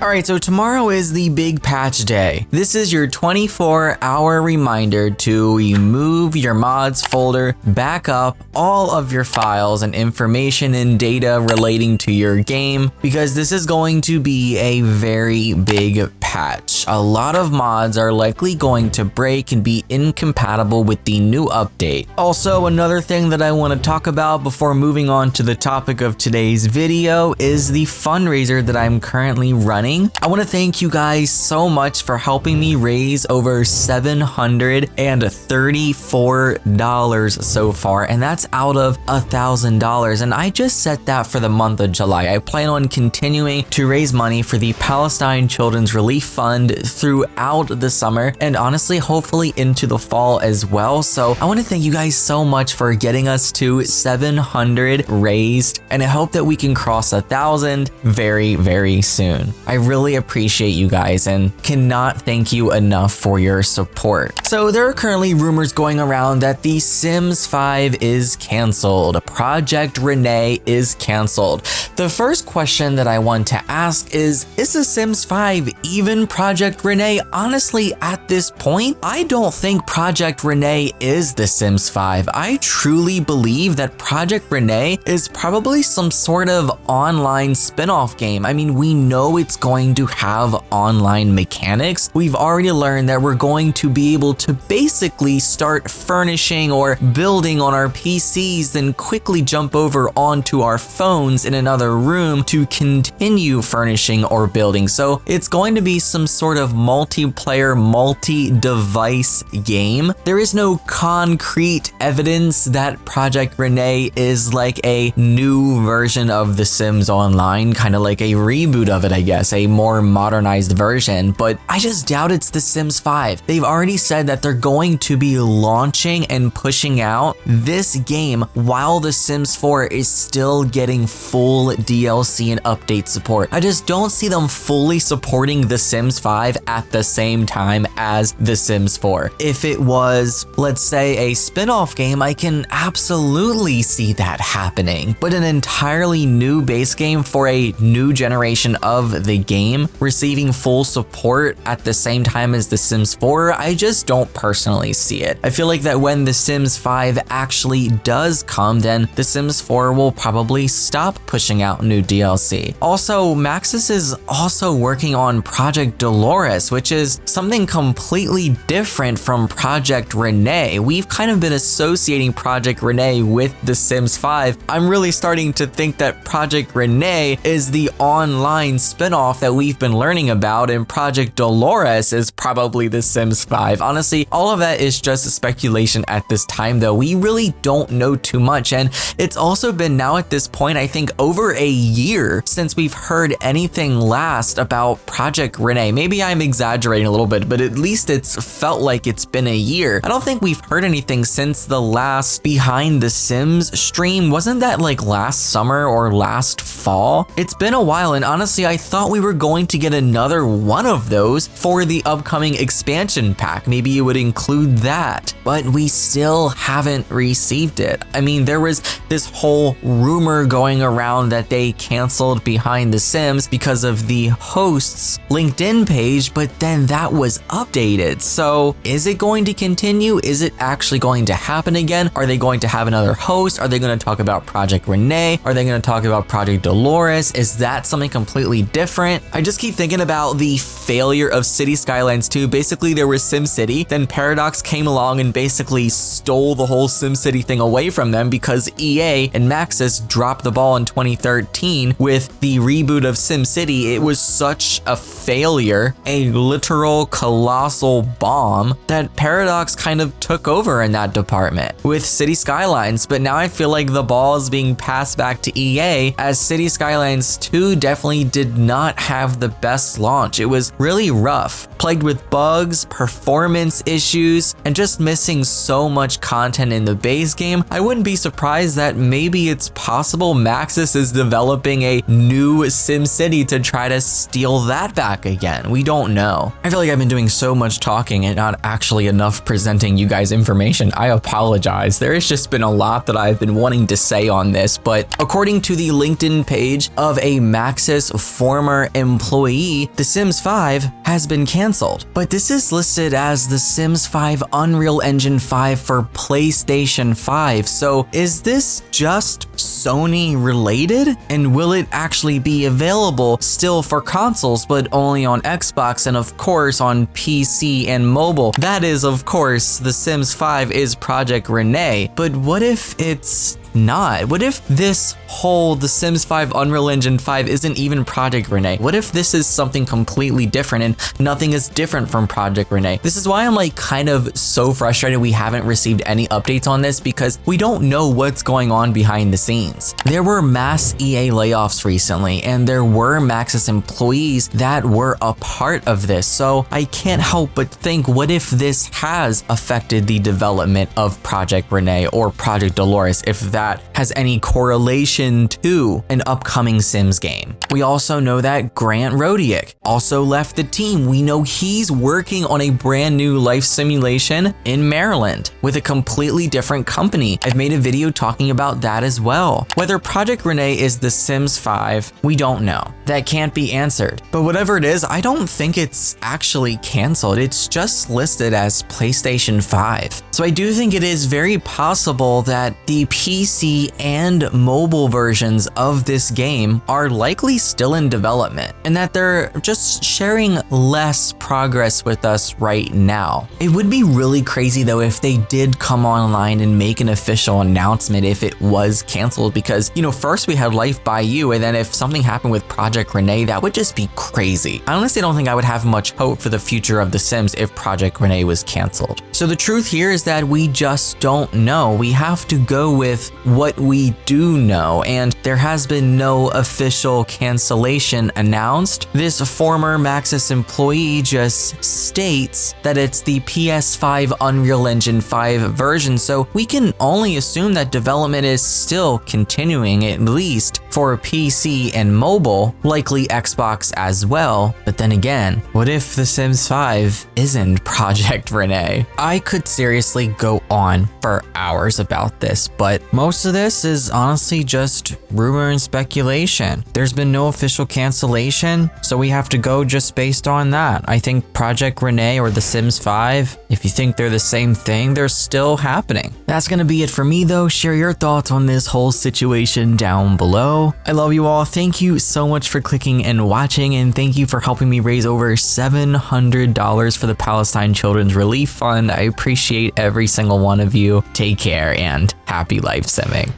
Alright, so tomorrow is the big patch day. This is your 24-hour reminder to remove your mods folder, back up all of your files and information and data relating to your game, because this is going to be a very big patch. A lot of mods are likely going to break and be incompatible with the new update. Also, another thing that I want to talk about before moving on to the topic of today's video is the fundraiser that I'm currently running. I want to thank you guys so much for helping me raise over $734 so far, and that's out of $1,000, and I just set that for the month of July. I plan on continuing to raise money for the Palestine Children's Relief Fund throughout the summer, and honestly, hopefully into the fall as well. So I want to thank you guys so much for getting us to 700 raised, and I hope that we can cross 1,000 very, very soon. I really appreciate you guys and cannot thank you enough for your support. So there are currently rumors going around that The Sims 5 is canceled. Project Renee is canceled. The first question that I want to ask is The Sims 5 even Project Renee? Honestly, at this point, I don't think Project Renee is The Sims 5. I truly believe that Project Renee is probably some sort of online spin-off game. I mean, we know it's going to have online mechanics. We've already learned that we're going to be able to basically start furnishing or building on our PCs, then quickly jump over onto our phones in another room to continue furnishing or building. So it's going to be some sort of multiplayer, multi-device game. There is no concrete evidence that Project Renee is like a new version of The Sims Online, kind of like a reboot of it, I guess, a more modernized version, but I just doubt it's The Sims 5. They've already said that they're going to be launching and pushing out this game while The Sims 4 is still getting full DLC and update support. I just don't see them fully supporting The Sims 5 at the same time as The Sims 4. If it was, let's say, a spin-off game, I can absolutely see that happening, but an entirely new base game for a new generation of the game receiving full support at the same time as The Sims 4, I just don't personally see it. I feel like that when The Sims 5 actually does come, then The Sims 4 will probably stop pushing out new DLC. Also, Maxis is also working on Project Dolores, which is something completely different from Project Renee. We've kind of been associating Project Renee with The Sims 5. I'm really starting to think that Project Renee is the online spin-off that we've been learning about, and Project Dolores is probably The Sims 5. Honestly, all of that is just speculation at this time, though. We really don't know too much, and it's also been now at this point, I think, over a year since we've heard anything last about Project Renee. Maybe I'm exaggerating a little bit, but at least it's felt like it's been a year. I don't think we've heard anything since the last Behind the Sims stream. Wasn't that like last summer or last fall? It's been a while, and honestly, I thought we were going to get another one of those for the upcoming expansion pack. Maybe it would include that, but we still haven't received it. I mean, there was this whole rumor going around that they canceled Behind the Sims because of the host's LinkedIn page, but then that was updated. So is it going to continue? Is it actually going to happen again? Are they going to have another host? Are they going to talk about Project Renee? Are they going to talk about Project Dolores? Is that something completely different? I just keep thinking about the failure of City Skylines 2. Basically, there was SimCity, then Paradox came along and basically stole the whole SimCity thing away from them because EA and Maxis dropped the ball in 2013 with the reboot of SimCity. It was such a failure, a literal colossal bomb, that Paradox kind of took over in that department with City Skylines. But now I feel like the ball is being passed back to EA, as City Skylines 2 definitely did not have the best launch. It was really rough, plagued with bugs, performance issues, and just missing so much content in the base game. I wouldn't be surprised that maybe it's possible Maxis is developing a new SimCity to try to steal that back again. We don't know. I feel like I've been doing so much talking and not actually enough presenting you guys information. I apologize. There has just been a lot that I've been wanting to say on this, but according to the LinkedIn page of a Maxis former employee, The Sims 5 has been canceled. But this is listed as The Sims 5 Unreal Engine 5 for PlayStation 5. So is this just Sony related? And will it actually be available still for consoles, but only on Xbox and of course on PC and mobile? That is, of course, The Sims 5 is Project Renee. But what if it's not? What if this whole The Sims 5 Unreal Engine 5 isn't even Project Renee? What if this is something completely different and nothing is different from Project Renee? This is why I'm like kind of so frustrated we haven't received any updates on this, because we don't know what's going on behind the scenes. There were mass EA layoffs recently, and there were Maxis employees that were a part of this. So I can't help but think, what if this has affected the development of Project Renee or Project Dolores, if that has any correlation to an upcoming Sims game? We also know that Grant Rodiak also left the team. We know he's working on a brand new life simulation in Maryland with a completely different company. I've made a video talking about that as well. Whether Project Renee is The Sims 5, we don't know. That can't be answered. But whatever it is, I don't think it's actually canceled. It's just listed as PlayStation 5. So I do think it is very possible that the PC and mobile versions of this game are likely still in development, and that they're just sharing less progress with us right now. It would be really crazy though if they did come online and make an official announcement if it was canceled, because, you know, first we had Life by You, and then if something happened with Project Renee, that would just be crazy. I honestly don't think I would have much hope for the future of The Sims if Project Renee was canceled. So the truth here is that we just don't know. We have to go with what we do know, and there has been no official cancellation announced. This former Maxis employee just states that it's the PS5 Unreal Engine 5 version, so we can only assume that development is still continuing, at least for PC and mobile, likely Xbox as well. But then again, what if The Sims 5 isn't Project Renee? I could seriously go on for hours about this, but most of this is honestly just rumor and speculation. There's been no official cancellation, so we have to go just based on that. I think Project Renee or The Sims 5, if you think they're the same thing, they're still happening. That's gonna be it for me though. Share your thoughts on this whole situation down below. I love you all. Thank you so much for clicking and watching, and thank you for helping me raise over $700 for the Palestine Children's Relief Fund. I appreciate every single one of you. Take care and happy life simming.